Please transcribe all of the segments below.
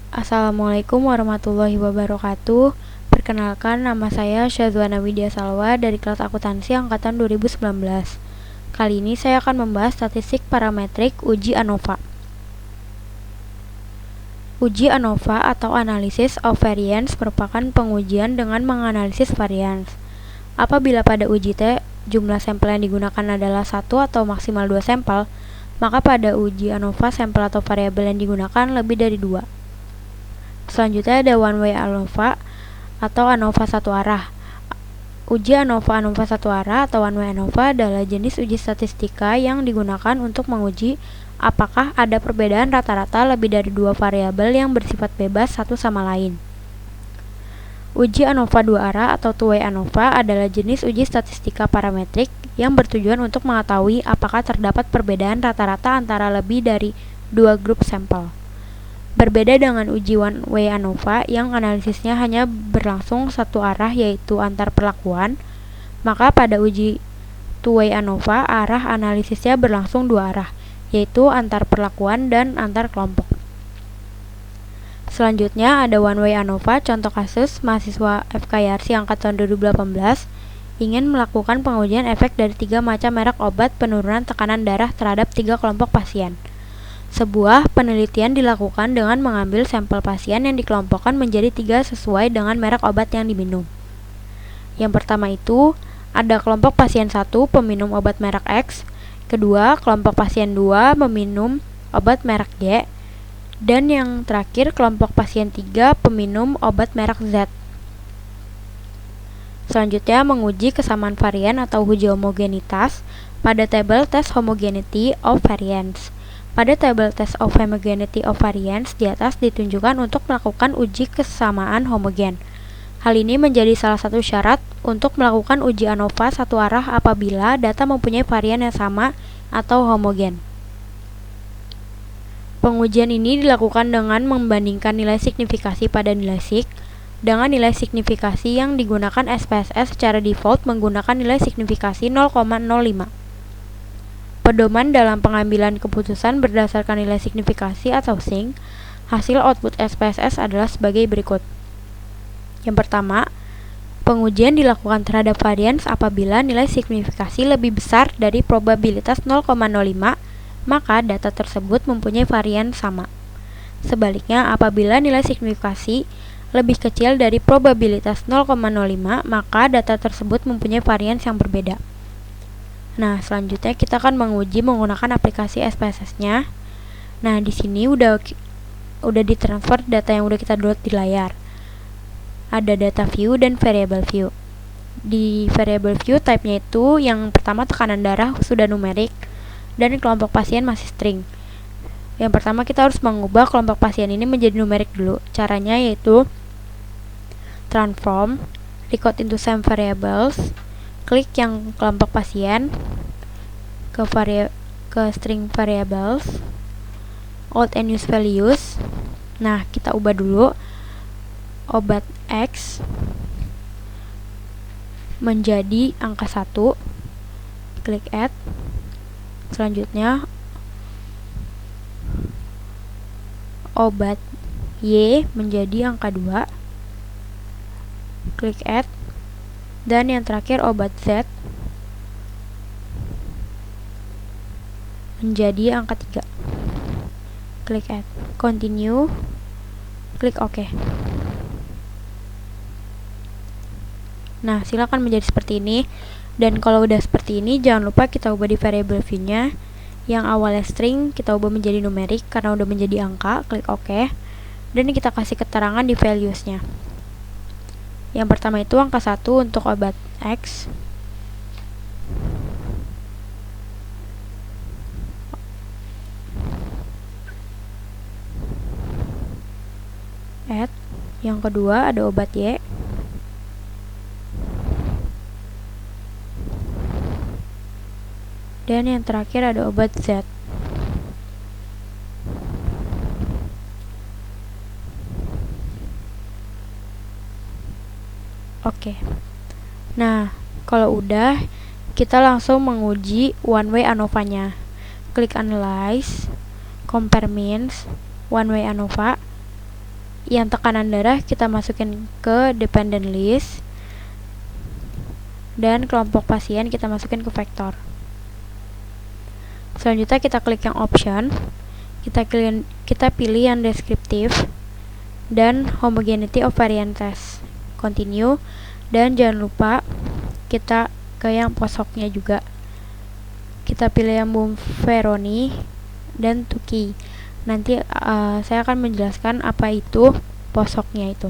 Assalamualaikum warahmatullahi wabarakatuh. Perkenalkan, nama saya Syazwana Widya Salwa dari kelas akuntansi angkatan 2019. Kali ini saya akan membahas statistik parametrik uji ANOVA. Uji ANOVA atau Analysis of Variance merupakan pengujian dengan menganalisis varians. Apabila pada uji T, jumlah sampel yang digunakan adalah 1 atau maksimal 2 sampel, maka pada uji ANOVA sampel atau variabel yang digunakan lebih dari 2. Selanjutnya ada one way ANOVA atau ANOVA satu arah. Uji ANOVA satu arah atau one way ANOVA adalah jenis uji statistika yang digunakan untuk menguji apakah ada perbedaan rata-rata lebih dari dua variabel yang bersifat bebas satu sama lain. Uji ANOVA dua arah atau two way ANOVA adalah jenis uji statistika parametrik yang bertujuan untuk mengetahui apakah terdapat perbedaan rata-rata antara lebih dari dua grup sampel. Berbeda dengan uji one way ANOVA yang analisisnya hanya berlangsung satu arah yaitu antar perlakuan, maka pada uji two way ANOVA arah analisisnya berlangsung dua arah, yaitu antar perlakuan dan antar kelompok. Selanjutnya ada one way ANOVA. Contoh kasus, mahasiswa FKIRC angkatan 2018 ingin melakukan pengujian efek dari 3 macam merek obat penurunan tekanan darah terhadap 3 kelompok pasien. Sebuah penelitian dilakukan dengan mengambil sampel pasien yang dikelompokkan menjadi 3 sesuai dengan merek obat yang diminum. Yang pertama itu, ada kelompok pasien 1 peminum obat merek X, kedua, kelompok pasien 2 meminum obat merek Y, dan yang terakhir, kelompok pasien 3 peminum obat merek Z. Selanjutnya, menguji kesamaan varian atau uji homogenitas pada tabel test homogeneity of variance. Pada tabel test of homogeneity of variance di atas ditunjukkan untuk melakukan uji kesamaan homogen. Hal ini menjadi salah satu syarat untuk melakukan uji ANOVA satu arah apabila data mempunyai varian yang sama atau homogen. Pengujian ini dilakukan dengan membandingkan nilai signifikasi pada nilai sig dengan nilai signifikasi yang digunakan SPSS secara default menggunakan nilai signifikasi 0,05. Pedoman dalam pengambilan keputusan berdasarkan nilai signifikasi atau SIG, hasil output SPSS adalah sebagai berikut. Yang pertama, pengujian dilakukan terhadap varians apabila nilai signifikasi lebih besar dari probabilitas 0,05, maka data tersebut mempunyai varian sama. Sebaliknya, apabila nilai signifikasi lebih kecil dari probabilitas 0,05, maka data tersebut mempunyai varians yang berbeda. Nah, selanjutnya kita akan menguji menggunakan aplikasi SPSS-nya. Nah, di sini udah ditransfer data yang udah kita download di layar. Ada data view dan variable view. Di variable view type-nya itu yang pertama tekanan darah sudah numerik dan kelompok pasien masih string. Yang pertama kita harus mengubah kelompok pasien ini menjadi numerik dulu. Caranya yaitu transform record into same variables, klik yang kelompok pasien ke string variables, old and use values. Nah, kita ubah dulu obat X menjadi angka 1, klik add. Selanjutnya obat Y menjadi angka 2, klik add. Dan yang terakhir obat Z menjadi angka 3, klik add. Continue, klik OK. Nah, silakan menjadi seperti ini. Dan kalau udah seperti ini, jangan lupa kita ubah di variable view-nya. Yang awalnya string, kita ubah menjadi numerik karena udah menjadi angka, klik OK. Dan ini kita kasih keterangan di values-nya. Yang pertama itu angka 1 untuk obat X. Add. Yang kedua ada obat Y. Dan yang terakhir ada obat Z. Oke. Nah, kalau udah, kita langsung menguji one way ANOVA-nya. Klik analyze, compare means, one way ANOVA. yang tekanan darah kita masukin ke dependent list, dan kelompok pasien kita masukin ke vektor. Selanjutnya kita klik yang option, kita pilih yang deskriptif dan homogeneity of variances, continue, dan jangan lupa kita ke yang posoknya juga. Kita pilih yang Bumferoni dan Tukey. Nanti saya akan menjelaskan apa itu posoknya itu.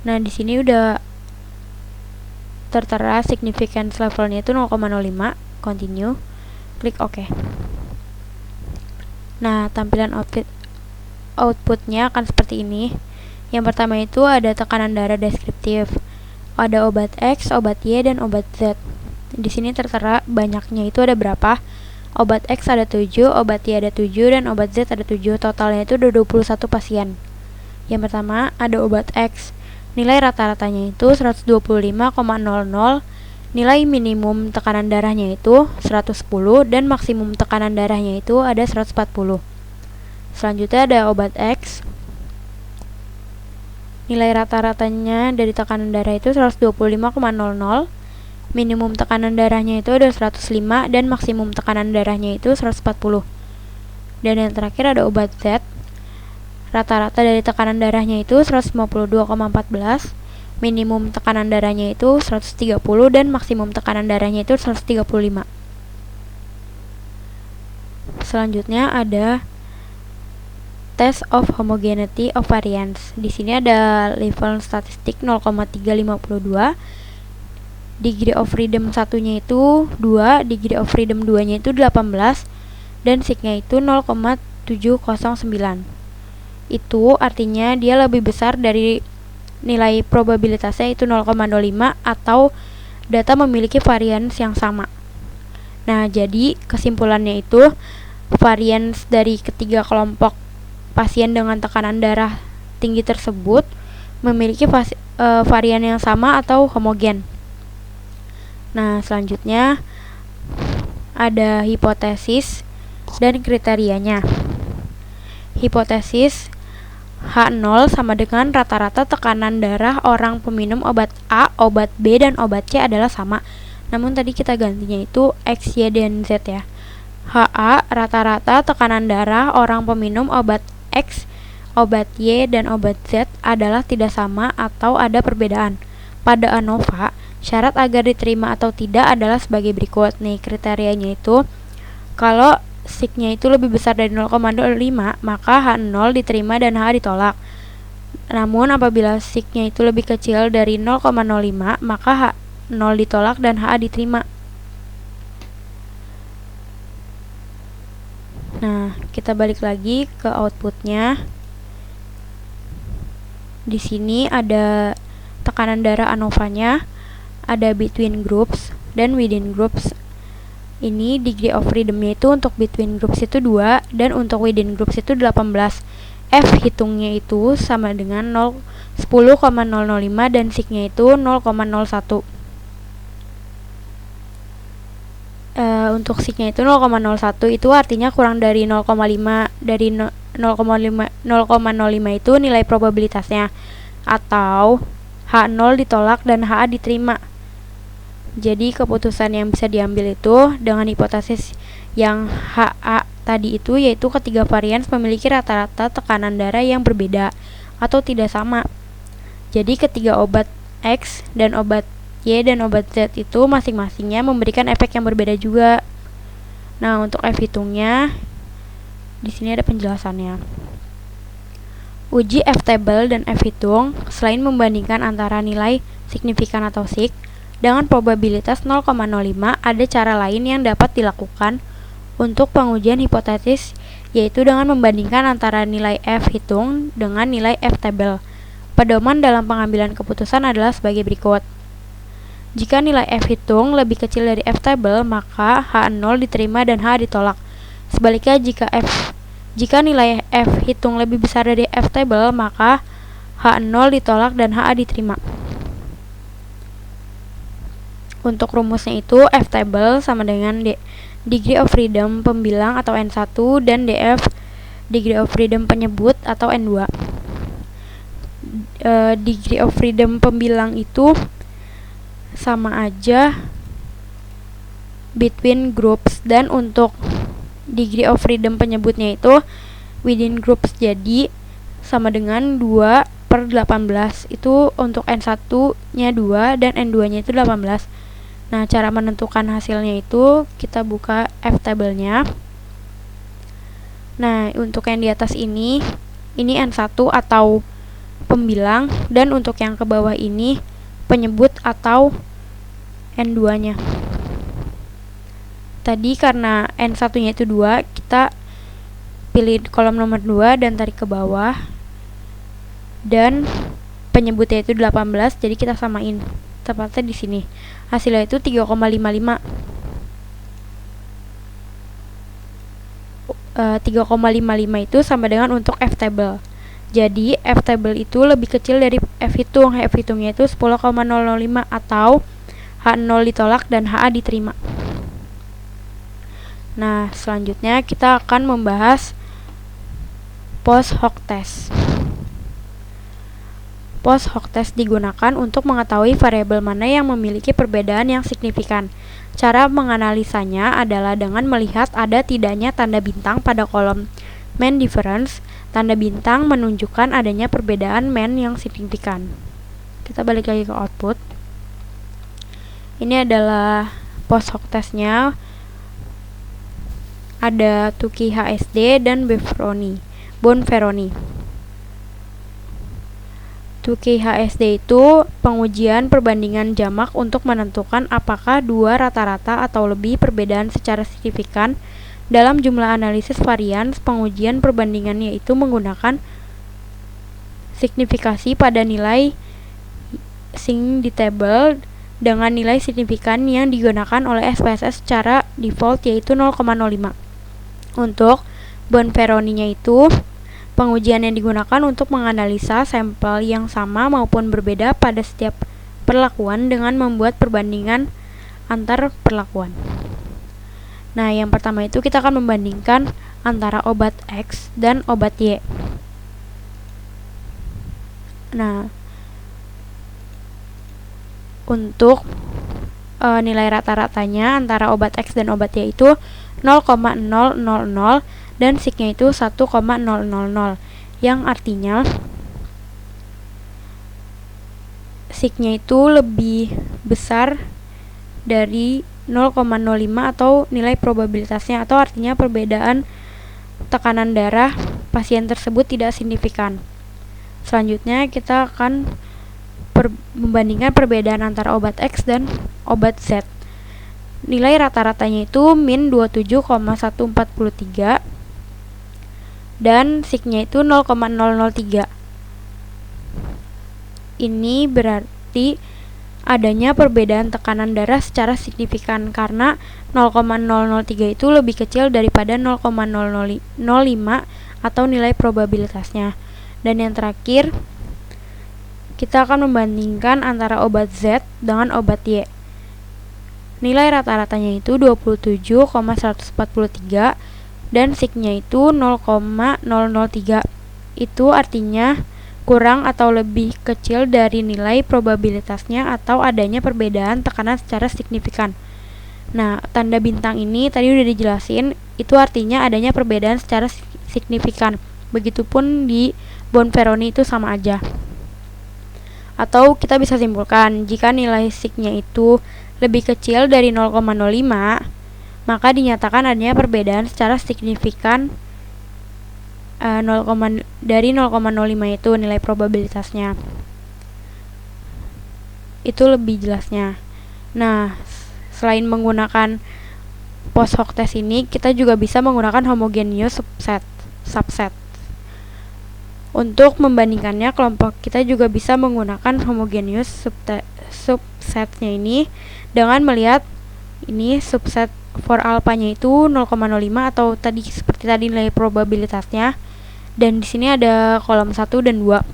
Nah, di sini udah tertera significance levelnya itu 0,05, continue, klik OK. Nah, tampilan outputnya akan seperti ini. Yang pertama itu ada tekanan darah deskriptif, ada obat X, obat Y, dan obat Z. Di sini tertera banyaknya itu ada berapa. Obat X ada 7, obat Y ada 7, dan obat Z ada 7. Totalnya itu ada 21 pasien. Yang pertama ada obat X. Nilai rata-ratanya itu 125,00, nilai minimum tekanan darahnya itu 110, dan maksimum tekanan darahnya itu ada 140. Selanjutnya ada obat X. Nilai rata-ratanya dari tekanan darah itu 125,00, minimum tekanan darahnya itu ada 105, dan maksimum tekanan darahnya itu 140. Dan yang terakhir ada obat Z. Rata-rata dari tekanan darahnya itu 152,14, minimum tekanan darahnya itu 130, dan maksimum tekanan darahnya itu 135. Selanjutnya ada test of homogeneity of variance. Di sini ada level statistik 0,352. Degree of freedom 1-nya itu 2, degree of freedom 2-nya itu 18, dan sigma itu 0,709. Itu artinya dia lebih besar dari nilai probabilitasnya itu 0,05 atau data memiliki varians yang sama. Nah, jadi kesimpulannya itu varians dari ketiga kelompok pasien dengan tekanan darah tinggi tersebut memiliki varian yang sama atau homogen. Nah, selanjutnya ada hipotesis dan kriterianya. Hipotesis H0 sama dengan rata-rata tekanan darah orang peminum obat A, obat B, dan obat C adalah sama. Namun tadi kita gantinya itu X, Y, dan Z ya. HA rata-rata tekanan darah orang peminum obat X, obat Y, dan obat Z adalah tidak sama atau ada perbedaan. Pada ANOVA, syarat agar diterima atau tidak adalah sebagai berikut. Nih, kriterianya itu kalau sigma itu lebih besar dari 0,05, maka H0 diterima dan H ditolak. Namun apabila sigma itu lebih kecil dari 0,05, maka H0 ditolak dan H diterima. Nah, kita balik lagi ke outputnya. Di sini ada tekanan darah ANOVA-nya, ada between groups dan within groups. Ini degree of freedom-nya itu untuk between groups itu 2, dan untuk within groups itu 18. F hitungnya itu sama dengan 10,005 dan sigma itu 0,01. Untuk sigma itu 0,01 itu artinya kurang dari 0,5. Dari 0,05 itu nilai probabilitasnya, atau H0 ditolak dan H diterima. Jadi keputusan yang bisa diambil itu dengan hipotesis yang HA tadi itu, yaitu ketiga varians memiliki rata-rata tekanan darah yang berbeda atau tidak sama. Jadi ketiga obat X dan obat Y dan obat Z itu masing-masingnya memberikan efek yang berbeda juga. Nah, untuk F hitungnya di sini ada penjelasannya. Uji F table dan F hitung selain membandingkan antara nilai signifikan atau sig dengan probabilitas 0,05, ada cara lain yang dapat dilakukan untuk pengujian hipotesis, yaitu dengan membandingkan antara nilai F hitung dengan nilai F table. Pedoman dalam pengambilan keputusan adalah sebagai berikut. Jika nilai F hitung lebih kecil dari F table, maka H0 diterima dan H ditolak. Sebaliknya, jika nilai F hitung lebih besar dari F table, maka H0 ditolak dan H diterima. Untuk rumusnya itu F table sama dengan degree of freedom pembilang atau N1 dan DF degree of freedom penyebut atau N2. degree of freedom pembilang itu sama aja between groups, dan untuk degree of freedom penyebutnya itu within groups, jadi sama dengan 2/18. Itu untuk N1 nya 2 dan N2 nya itu 18. Nah, cara menentukan hasilnya itu kita buka F table-nya. Nah, untuk yang di atas ini N1 atau pembilang, dan untuk yang ke bawah ini penyebut atau N2 nya. Tadi karena N1 nya itu 2, kita pilih kolom nomor 2 dan tarik ke bawah, dan penyebutnya itu 18, jadi kita samain tepatnya di sini. Hasilnya itu 3,55. 3,55 itu sama dengan untuk F table. Jadi F table itu lebih kecil dari F hitung. F hitungnya itu 10,005, atau H0 ditolak dan HA diterima. Nah, selanjutnya kita akan membahas post hoc test. Post hoc test digunakan untuk mengetahui variabel mana yang memiliki perbedaan yang signifikan. Cara menganalisanya adalah dengan melihat ada tidaknya tanda bintang pada kolom mean difference. Tanda bintang menunjukkan adanya perbedaan mean yang signifikan. Kita balik lagi ke output. Ini adalah post hoc testnya. Ada Tukey HSD dan Bonferroni. Tukey HSD itu pengujian perbandingan jamak untuk menentukan apakah dua rata-rata atau lebih perbedaan secara signifikan dalam jumlah analisis varians. Pengujian perbandingannya itu menggunakan signifikasi pada nilai sign-ditable dengan nilai signifikan yang digunakan oleh SPSS secara default, yaitu 0,05. Untuk Bonferroni-nya itu pengujian yang digunakan untuk menganalisa sampel yang sama maupun berbeda pada setiap perlakuan dengan membuat perbandingan antar perlakuan. Nah, yang pertama itu kita akan membandingkan antara obat X dan obat Y. Nah, untuk nilai rata-ratanya antara obat X dan obat Y itu 0,000 dan sig-nya itu 1,000, yang artinya sig-nya itu lebih besar dari 0,05 atau nilai probabilitasnya, atau artinya perbedaan tekanan darah pasien tersebut tidak signifikan. Selanjutnya kita akan membandingkan perbedaan antara obat X dan obat Z. Nilai rata-ratanya itu min 27,143 dan sig-nya itu 0,003. Ini berarti adanya perbedaan tekanan darah secara signifikan karena 0,003 itu lebih kecil daripada 0,005 atau nilai probabilitasnya. Dan yang terakhir, kita akan membandingkan antara obat Z dengan obat Y. Nilai rata-ratanya itu 27,143 dan sig-nya itu 0,003. Itu artinya kurang atau lebih kecil dari nilai probabilitasnya atau adanya perbedaan tekanan secara signifikan. Nah, tanda bintang ini tadi udah dijelasin, itu artinya adanya perbedaan secara signifikan. Begitupun di Bonferroni itu sama aja. Atau kita bisa simpulkan, jika nilai sig-nya itu lebih kecil dari 0,05, maka dinyatakan adanya perbedaan secara signifikan dari 0,05 itu nilai probabilitasnya. Itu lebih jelasnya. Nah, selain menggunakan post hoc test ini, kita juga bisa menggunakan homogeneous subset. Untuk membandingkannya, kelompok kita juga bisa menggunakan homogeneous subsetnya ini dengan melihat ini subset for alpha-nya itu 0,05 atau seperti tadi nilai probabilitasnya. Dan di sini ada kolom 1 dan 2.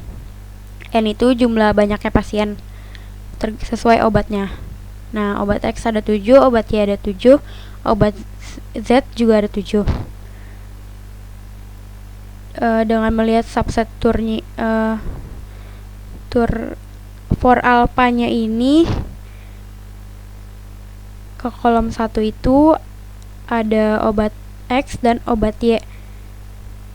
N itu jumlah banyaknya pasien sesuai obatnya. Nah, obat X ada 7, obat Y ada 7, obat Z juga ada 7. Dengan melihat subset for alpha-nya ini ke kolom 1 itu ada obat X dan obat Y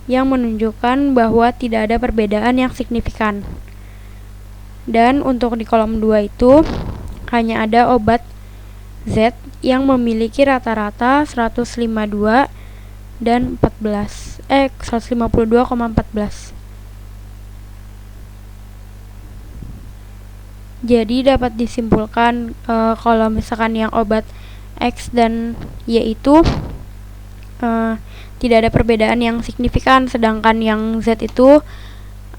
yang menunjukkan bahwa tidak ada perbedaan yang signifikan. Dan untuk di kolom 2 itu hanya ada obat Z yang memiliki rata-rata 152 dan 152,14. Jadi dapat disimpulkan kalau misalkan yang obat X dan Y itu tidak ada perbedaan yang signifikan, sedangkan yang Z itu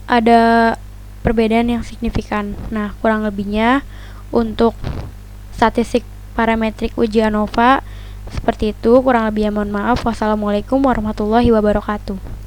ada perbedaan yang signifikan. Nah, kurang lebihnya untuk statistik parametrik uji ANOVA seperti itu. Kurang lebihnya mohon maaf. Wassalamualaikum warahmatullahi wabarakatuh.